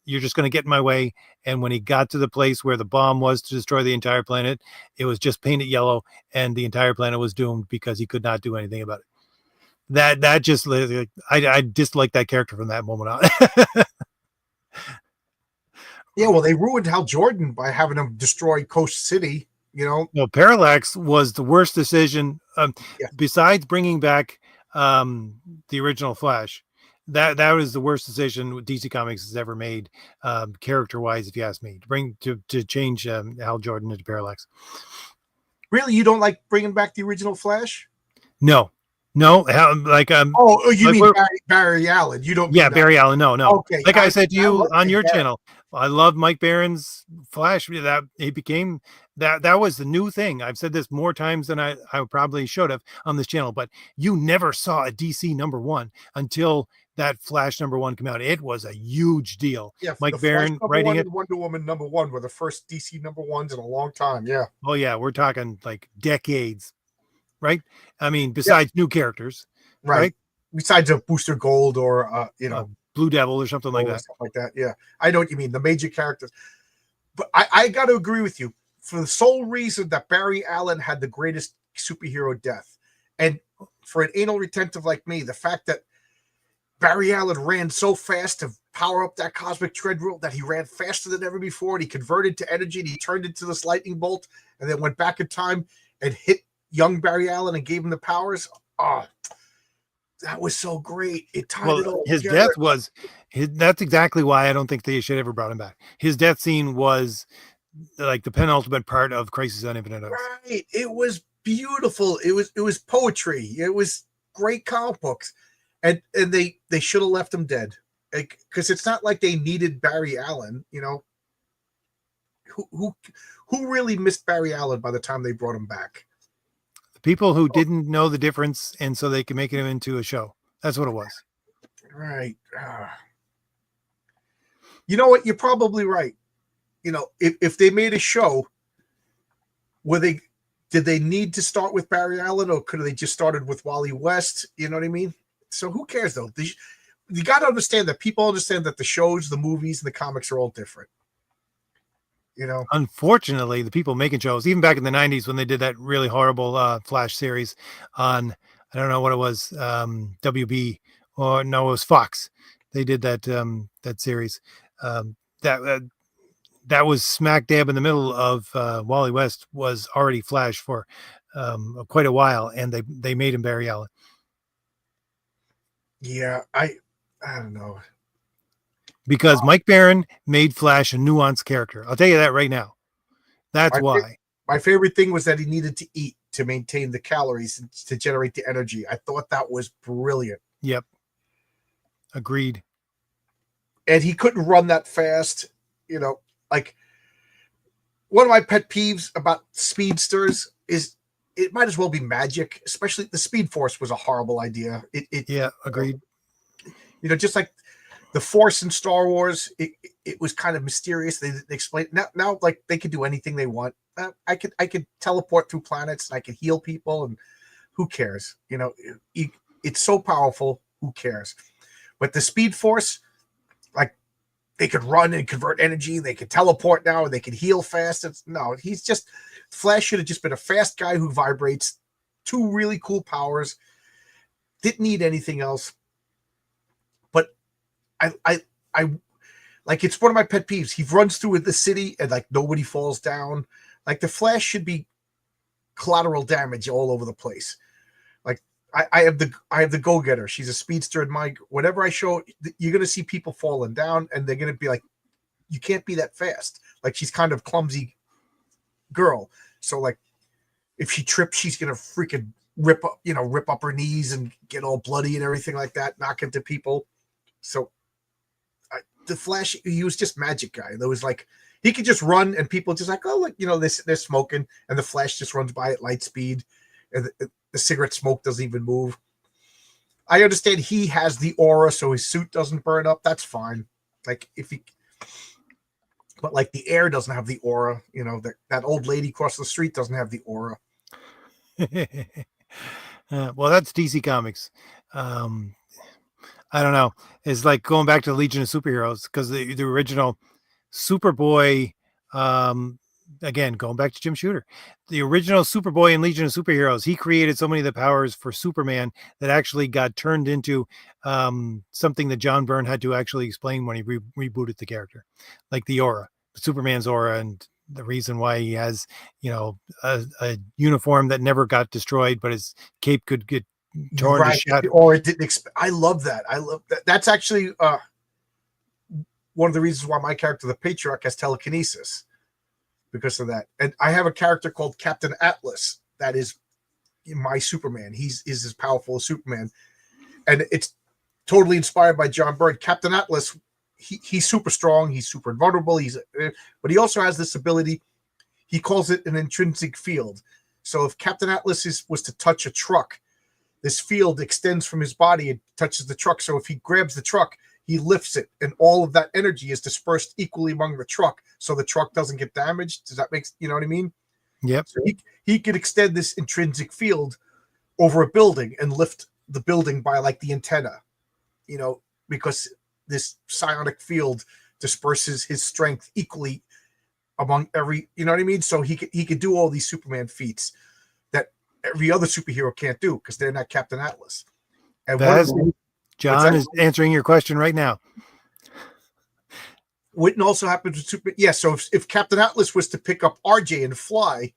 you're just going to get in my way." And when he got to the place where the bomb was to destroy the entire planet, it was just painted yellow, and the entire planet was doomed because he could not do anything about it. That just, I dislike that character from that moment on. Yeah, well, they ruined Hal Jordan by having him destroy Coast City. No, Parallax was the worst decision. Yeah. Besides bringing back the original Flash, that was the worst decision DC Comics has ever made, character wise, if you ask me. To change Hal Jordan into Parallax. Really, you don't like bringing back the original Flash? No, like Oh, you like mean Barry Allen? You don't? Yeah, mean Barry Allen. No. Okay. Like I said to you on your Barry. channel, I love Mike Barron's Flash. That he became that was the new thing. I've said this more times than I probably should have on this channel, but you never saw a DC #1 until that Flash #1 came out. It was a huge deal. Yeah, Mike Barron writing it. Wonder Woman #1 were the first DC #1s in a long time. Yeah. Oh yeah, we're talking like decades, right? I mean, besides new characters, right? Besides a Booster Gold or Blue Devil or something like that. Stuff like that. Yeah, I know what you mean. The major characters, but I got to agree with you for the sole reason that Barry Allen had the greatest superhero death, and for an anal retentive like me, the fact that Barry Allen ran so fast to power up that cosmic treadmill that he ran faster than ever before, and he converted to energy, and he turned into this lightning bolt, and then went back in time and hit young Barry Allen and gave him the powers. Oh, that was so great. It tied it all his together. death was that's exactly why I don't think they should ever brought him back. His death scene was like the penultimate part of Crisis on Infinite Earths. Right. It was beautiful. It was poetry. It was great comic books. And they should have left him dead. Because it's not like they needed Barry Allen, Who really missed Barry Allen by the time they brought him back? People who didn't know the difference, and so they can make him into a show. That's what it was. Right. You know what? You're probably right. If they made a show, did they need to start with Barry Allen, or could they just started with Wally West? You know what I mean? So who cares though? You got to understand that people understand that the shows, the movies, and the comics are all different. Unfortunately, the people making shows, even back in the 90s when they did that really horrible Flash series on, I don't know what it was, WB, or no, it was Fox. They did that series. That was smack dab in the middle of Wally West was already Flash for quite a while, and they made him Barry Allen. Yeah, I don't know. Because Mike Barron made Flash a nuanced character. I'll tell you that right now. That's why. My favorite thing was that he needed to eat to maintain the calories and to generate the energy. I thought that was brilliant. Yep. Agreed. And he couldn't run that fast. Like one of my pet peeves about speedsters is it might as well be magic, especially the Speed Force was a horrible idea. Yeah, agreed. Just like the Force in Star Wars, it was kind of mysterious. They explained now like they could do anything they want. I could teleport through planets and I could heal people, and who cares? It's so powerful. Who cares? But the Speed Force, like they could run and convert energy. They could teleport now, and they could heal fast. Flash should have just been a fast guy who vibrates. Two really cool powers. Didn't need anything else. But I like it's one of my pet peeves. He runs through the city and like nobody falls down. Like the Flash should be collateral damage all over the place. Like I have the go-getter. She's a speedster, and whatever I show, you're gonna see people falling down, and they're gonna be like, you can't be that fast. Like she's kind of clumsy girl. So like if she trips, she's gonna freaking rip up her knees and get all bloody and everything like that, knock into people. So the Flash, he was just magic guy. There was like, he could just run and people just like, oh, look, they're smoking, and the Flash just runs by at light speed, and the cigarette smoke doesn't even move. I understand he has the aura, so his suit doesn't burn up. That's fine. Like but like the air doesn't have the aura. That old lady across the street doesn't have the aura. Well, that's DC Comics. I don't know. It's like going back to the Legion of Superheroes, because the original Superboy, again, going back to Jim Shooter, the original Superboy in Legion of Superheroes, he created so many of the powers for Superman that actually got turned into something that John Byrne had to actually explain when he rebooted the character, like the aura, Superman's aura, and the reason why he has, a uniform that never got destroyed, but his cape could get torn to shattered. Or it didn't. I love that. I love that. That's actually one of the reasons why my character, the Patriarch, has telekinesis, because of that. And I have a character called Captain Atlas that is my Superman. Is as powerful as Superman, and it's totally inspired by John Byrne. Captain Atlas, he's super strong. He's super invulnerable. But he also has this ability. He calls it an intrinsic field. So if Captain Atlas was to touch a truck, this field extends from his body and touches the truck. So if he grabs the truck, he lifts it, and all of that energy is dispersed equally among the truck, so the truck doesn't get damaged. Does that make, you know what I mean? Yep. So he could extend this intrinsic field over a building and lift the building by like the antenna, because this psionic field disperses his strength equally among every, you know what I mean? So he could do all these Superman feats that every other superhero can't do, because they're not Captain Atlas. And John is answering your question right now. Wouldn't also happen with Superman. Yeah, so if Captain Atlas was to pick up RJ and fly,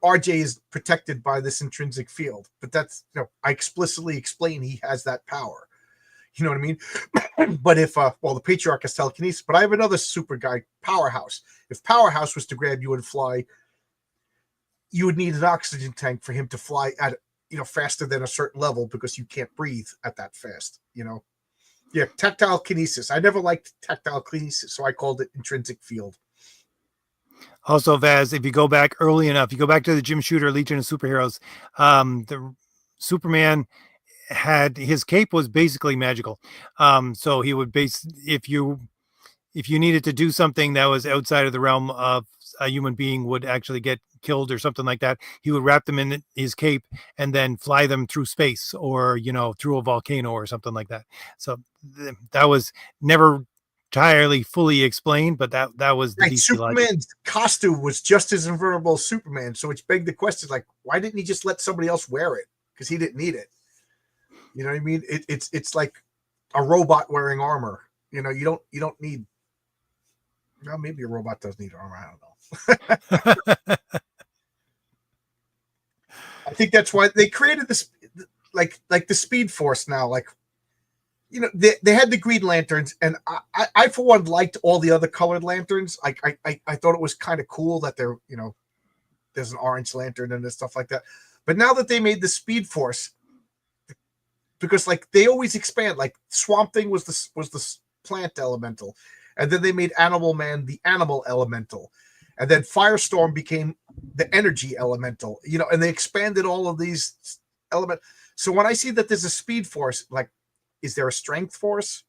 RJ is protected by this intrinsic field. But that's, I explicitly explain he has that power. You know what I mean? But if, the Patriarch has telekinesis, but I have another super guy, Powerhouse. If Powerhouse was to grab you and fly, you would need an oxygen tank for him to fly at, faster than a certain level, because you can't breathe at that fast, Yeah, tactile kinesis. I never liked tactile kinesis, so I called it intrinsic field. Also, Vaz, if you go back early enough, you go back to the Jim Shooter Legion of Superheroes, the Superman had, his cape was basically magical. So he would if you needed to do something that was outside of the realm of a human being would actually get killed or something like that, he would wrap them in his cape and then fly them through space, or through a volcano or something like that. So that was never entirely fully explained, but that was the right. DC Superman's logic. Costume was just as invulnerable as Superman, so which begged the question, like, why didn't he just let somebody else wear it? Because he didn't need it. You know what I mean? It's like a robot wearing armor. You don't need. Well, maybe a robot does need armor. I don't know. I think that's why they created this, like the Speed Force now. Like, they had the Green Lanterns, and I for one liked all the other colored lanterns. I thought it was kind of cool that there's an orange lantern and stuff like that. But now that they made the Speed Force, because like they always expand. Like Swamp Thing was the plant elemental, and then they made Animal Man the animal elemental, and then Firestorm became the energy elemental. And they expanded all of these elements. So when I see that there's a Speed Force, like, is there a Strength Force?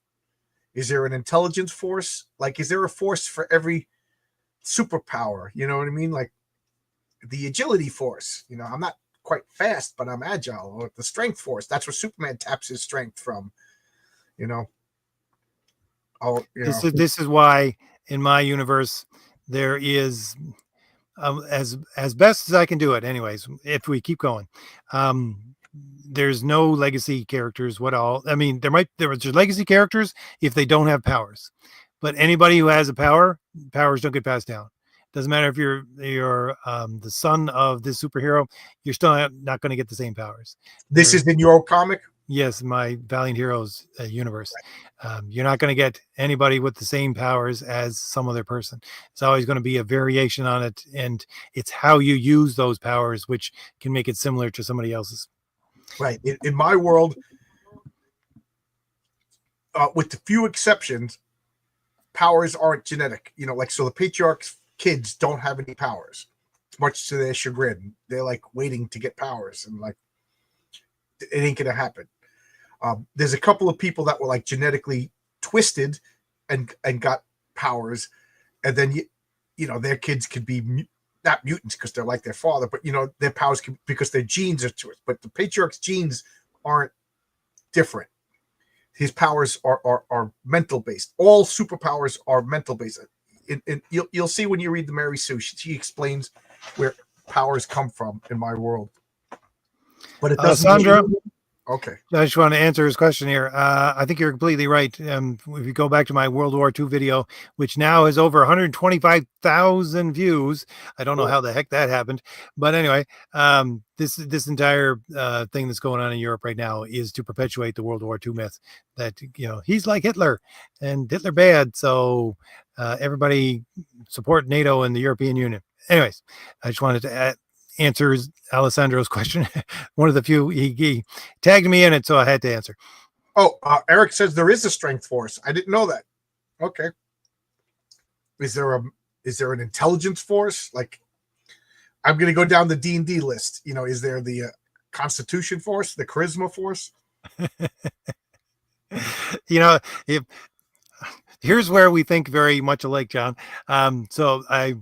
Is there an Intelligence Force? Like, is there a force for every superpower? You know what I mean? Like the Agility Force. I'm not quite fast, but I'm agile. Or the Strength Force. That's where Superman taps his strength from. This is why in my universe there is, as best as I can do it, anyways, if we keep going, there's no legacy characters. There's legacy characters if they don't have powers, but anybody who has a powers don't get passed down. Doesn't matter if you're the son of this superhero, you're still not going to get the same powers. This is in your comic? Yes, my Valiant Heroes universe. You're not going to get anybody with the same powers as some other person. It's always going to be a variation on it, and it's how you use those powers which can make it similar to somebody else's. Right. In my world, with the few exceptions, powers aren't genetic. You know, like, so the patriarch's kids don't have any powers, much to their chagrin. They're like waiting to get powers, and like it ain't gonna happen. There's a couple of people that were like genetically twisted and got powers, and then you know their kids could be not mutants because they're like their father, but you know their powers can, because their genes are to it. But the patriarch's genes aren't different. His powers are mental based. All superpowers are mental based. And you'll see when you read the Mary Sue, she explains where powers come from in my world. But it doesn't. Sandra, okay. I just want to answer his question here. I think you're completely right. If you go back to my World War II video, which now has over 125,000 views, I don't know how the heck that happened, but anyway, this entire thing that's going on in Europe right now is to perpetuate the World War II myth that, you know, he's like Hitler and Hitler bad, so everybody support NATO and the European Union. Anyways, I just wanted to answers Alessandro's question. One of the few he tagged me in it, so I had to answer. Oh, Eric says there is a strength force. I didn't know that. Okay. Is there an intelligence force? Like, I'm going to go down the D&D list. You know, is there the Constitution force, the charisma force? You know, here's where we think very much alike, John. So I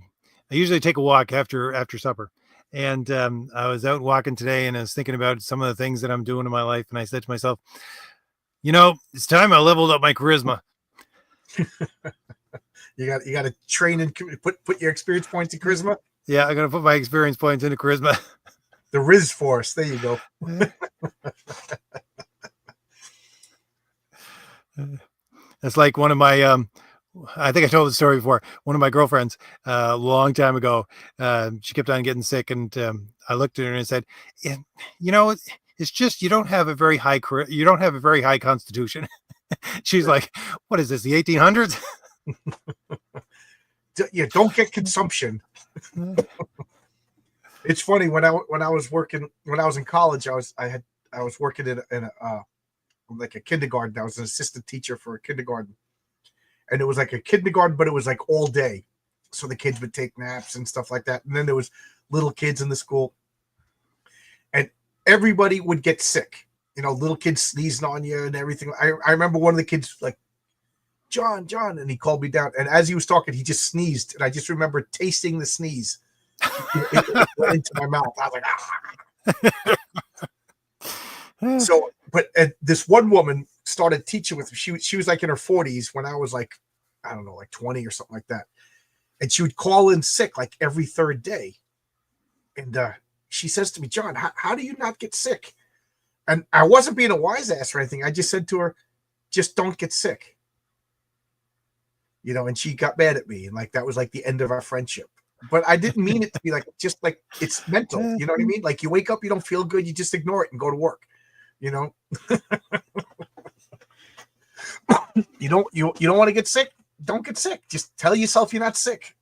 usually take a walk after supper. And I was out walking today and I was thinking about some of the things that I'm doing in my life. And I said to myself, you know, it's time I leveled up my charisma. you got to train and put your experience points in charisma. Yeah, I'm going to put my experience points into charisma. The Riz force. There you go. That's like one of my, I think I told the story before. One of my girlfriends, a long time ago, she kept on getting sick, and I looked at her and I said, "You know, it's just you don't have a very high constitution." She's like, "What is this? The 1800s?" Yeah, don't get consumption. It's funny when I was in college, I was working in a like a kindergarten. I was an assistant teacher for a kindergarten. And it was like a kindergarten, but it was like all day. So the kids would take naps and stuff like that. And then there was little kids in the school. And everybody would get sick. You know, little kids sneezing on you and everything. I remember one of the kids like, John, and he called me down. And as he was talking, he just sneezed. And I just remember tasting the sneeze it went into my mouth. I was like, ah. So, but this one woman started teaching with me. She was like in her 40s when I was like, I don't know, like 20 or something like that. And she would call in sick like every third day. And she says to me, John, how do you not get sick? And I wasn't being a wise ass or anything. I just said to her, just don't get sick. You know, and she got mad at me. And like, that was like the end of our friendship. But I didn't mean it to be like, just like it's mental. You know what I mean? Like you wake up, you don't feel good. You just ignore it and go to work. You know, you don't want to get sick. Don't get sick. Just tell yourself you're not sick.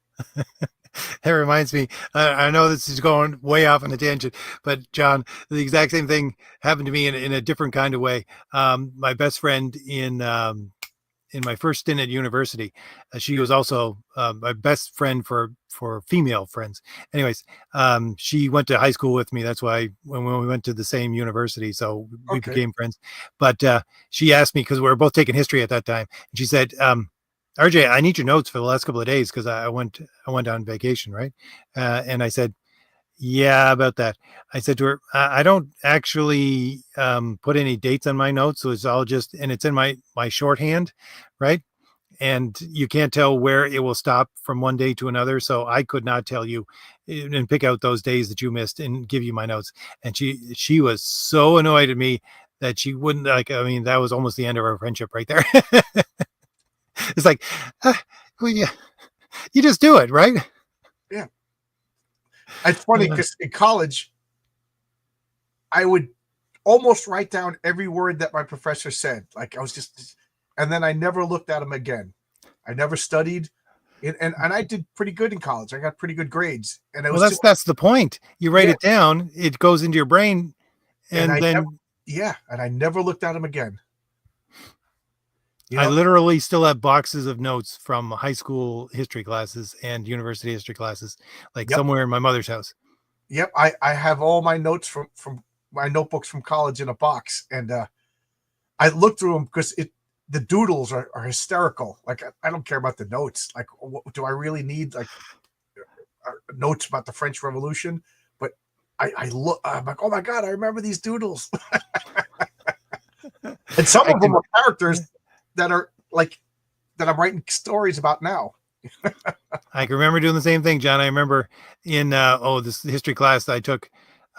That reminds me, I know this is going way off on a tangent, but John, the exact same thing happened to me in a different kind of way. My best friend in my first stint at university, she was also my best friend for female friends. Anyways, she went to high school with me. That's why when we went to the same university, so we became friends. But she asked me, because we were both taking history at that time, and she said, RJ, I need your notes for the last couple of days because I went on vacation, right? And I said, yeah, about that. I said to her, I don't actually put any dates on my notes, so it's all just, and it's in my shorthand, right? And you can't tell where it will stop from one day to another, so I could not tell you and pick out those days that you missed and give you my notes. And she was so annoyed at me that she wouldn't, like, I mean, that was almost the end of our friendship right there. It's like, well, yeah, you just do it, right? Yeah. It's funny because in college, I would almost write down every word that my professor said. Like I was just, and then I never looked at him again. I never studied, and I did pretty good in college. I got pretty good grades, and it Well, was just, that's the point. You write yeah. it down, it goes into your brain, And and then I never looked at him again. You I know, literally still have boxes of notes from high school history classes and university history classes, like yep, somewhere in my mother's house. yep. I have all my notes from my notebooks from college in a box, and I looked through them because the doodles are hysterical. Like I don't care about the notes. Like, what, do I really need like notes about the French Revolution? But I look, I'm like, oh my god, I remember these doodles. And some I of them can are characters that are like that I'm writing stories about now. I can remember doing the same thing, John. I remember in this history class I took.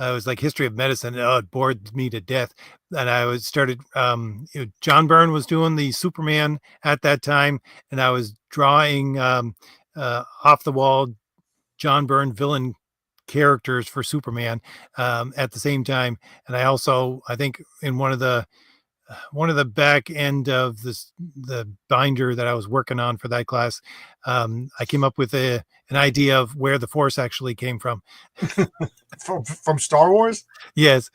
It was like history of medicine. Oh, it bored me to death. And I was started. John Byrne was doing the Superman at that time, and I was drawing off the wall John Byrne villain characters for Superman at the same time. And I also, I think, in one of the back end of the binder that I was working on for that class, I came up with an idea of where the Force actually came from. From Star Wars. Yes.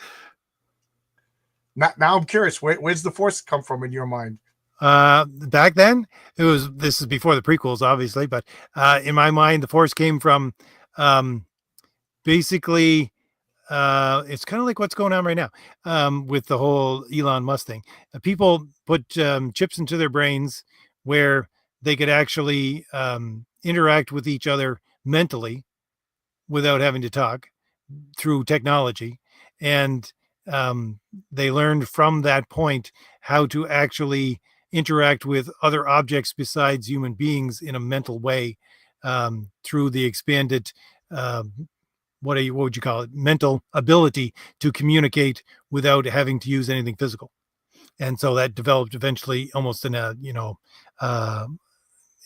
Now I'm curious. Where's the Force come from in your mind? Back then, this is before the prequels, obviously, but in my mind, the Force came from um, basically. It's kind of like what's going on right now with the whole Elon Musk thing. People put chips into their brains where they could actually interact with each other mentally without having to talk through technology. And they learned from that point how to actually interact with other objects besides human beings in a mental way through the expanded what would you call it, mental ability to communicate without having to use anything physical. And so that developed eventually almost in uh,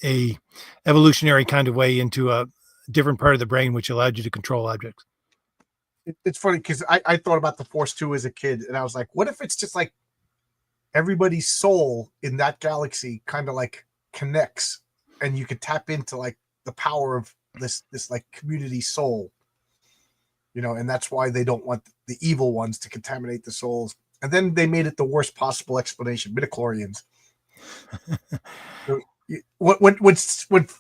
a evolutionary kind of way into a different part of the brain which allowed you to control objects. It's funny because I thought about the Force too as a kid, and I was like, what if it's just like everybody's soul in that galaxy kind of like connects, and you could tap into like the power of this like community soul, and that's why they don't want the evil ones to contaminate the souls. And then they made it the worst possible explanation: midichlorians. When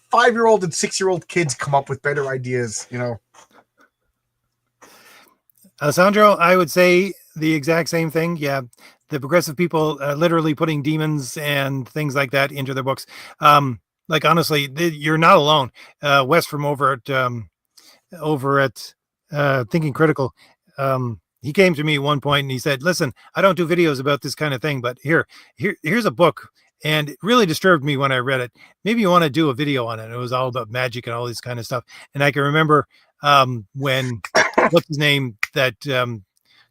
5-year-old and 6-year-old kids come up with better ideas, Alessandro, I would say the exact same thing. Yeah, the progressive people literally putting demons and things like that into their books. Like honestly, you're not alone. Wes from over at Thinking Critical, he came to me at one point and he said, "Listen, I don't do videos about this kind of thing, but here's a book." And it really disturbed me when I read it. Maybe you want to do a video on it. It was all about magic and all this kind of stuff. And I can remember when what's his name, that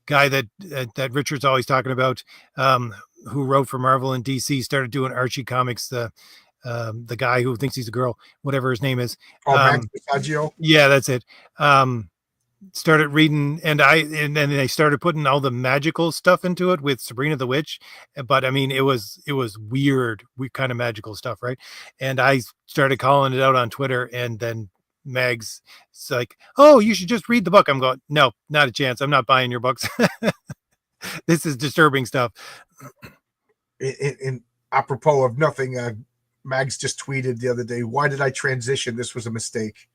guy that Richard's always talking about, who wrote for Marvel and DC, started doing Archie comics. The guy who thinks he's a girl, whatever his name is. Max Passaggio. Yeah, that's it. Started reading, and then they started putting all the magical stuff into it with Sabrina the Witch. But I mean, it was weird, kind of magical stuff, right? And I started calling it out on Twitter, and then Meg's like, "Oh, you should just read the book." I'm going, "No, not a chance. I'm not buying your books. This is disturbing stuff." In apropos of nothing, Mags just tweeted the other day, "Why did I transition? This was a mistake."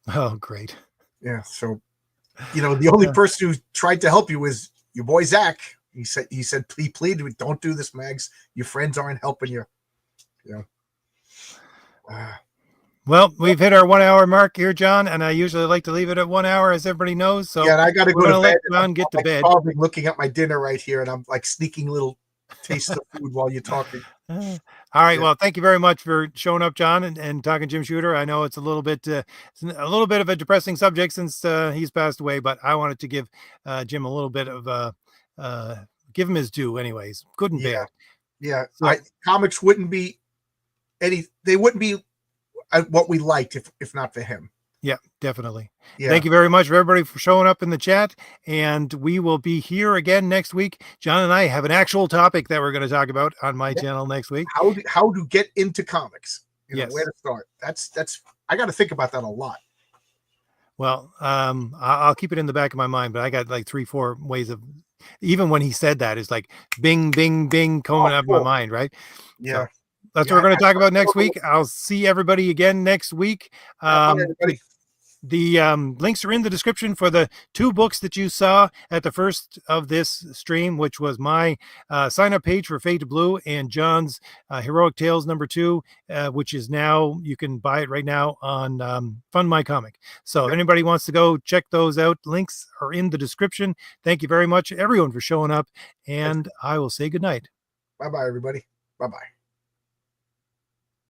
Oh, great. Yeah. So, the only person who tried to help you was your boy Zach. He said he pleaded, "Don't do this, Mags. Your friends aren't helping you." Well, we've hit our 1 hour mark here, John, and I usually like to leave it at 1 hour, as everybody knows. So yeah, and I got to go to bed. Let John get to bed. Looking at my dinner right here, and I'm like sneaking little tastes of food while you're talking. All right. Yeah. Well, thank you very much for showing up, John, and talking Jim Shooter. I know it's a little bit of a depressing subject since he's passed away, but I wanted to give Jim a little bit of give him his due, anyways. Good and bad. Yeah. So, comics wouldn't be they wouldn't be what we liked if not for him. Yeah, definitely. Yeah. Thank you very much for everybody for showing up in the chat. And we will be here again next week. John and I have an actual topic that we're going to talk about on my channel next week. How to get into comics. You know, Yes. where to start. That's I got to think about that a lot. Well, I'll keep it in the back of my mind, but I got like 3-4 ways of, even when he said that, it's like bing, bing, bing coming up in my mind, right? Yeah. So that's what we're going to talk about next week. I'll see everybody again next week. Bye, everybody. The links are in the description for the 2 books that you saw at the first of this stream, which was my sign-up page for Fade to Blue and John's Heroic Tales #2, which is now, you can buy it right now on Fund My Comic. So if anybody wants to go check those out, links are in the description. Thank you very much, everyone, for showing up, and I will say goodnight. Bye-bye, everybody. Bye-bye.